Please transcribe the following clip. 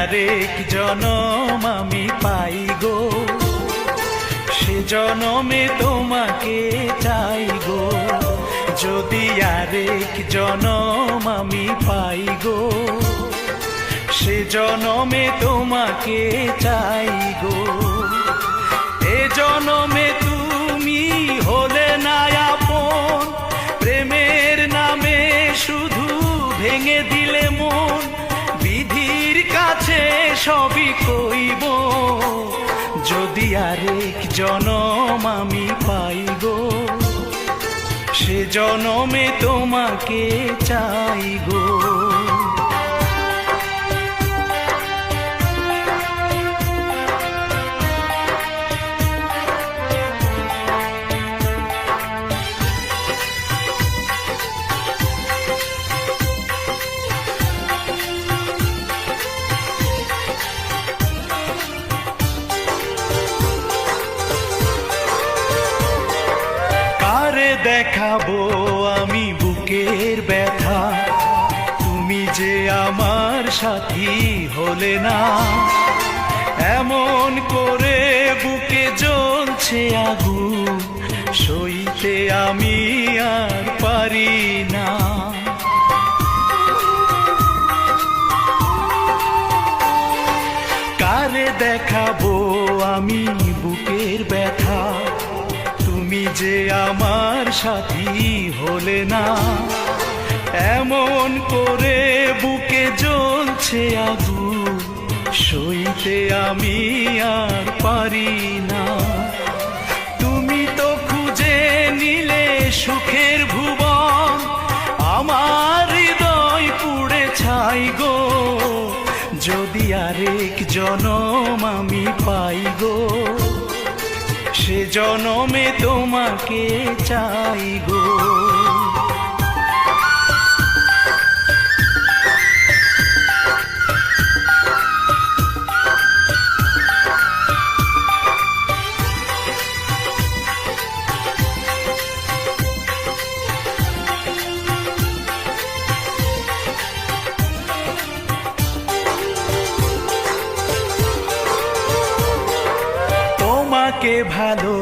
আরেক জনম আমি পাই গো, সে জনমে তোমাকে চাই গো। যদি আরেক জনম আমি পাই গো, সে জনমে তোমাকে চাই গো। এ জনমে তুমি হলে না আপন, প্রেমের নামে শুধু ভেঙে দিলে মন। বিধির কাছে সবই কইব, যদি আরেক জনম আমি পাই গো, সে জনমে তোমাকে চাই গো। দেখাবো আমি বুকের ব্যথা, তুমি যে আমার সাথী হলে না। এমন করে বুকে জ্বলছে আগুন, সইতে আমি আর পারি না। কারে দেখাবো আমি বুকের ব্যথা, তুমি যে আমার সাথী হলে না। এমন করে বুকে জ্বলছে আগুন, সইতে আমি আর পারি না। তুমি তো খুঁজে নিলে সুখের ভুবন, আমার হৃদয় পুড়ে ছাই গো। যদি আরেক জনম আমি পাই গো, সে জনমে তোমাকে চাই গো। তোমাকে ভালো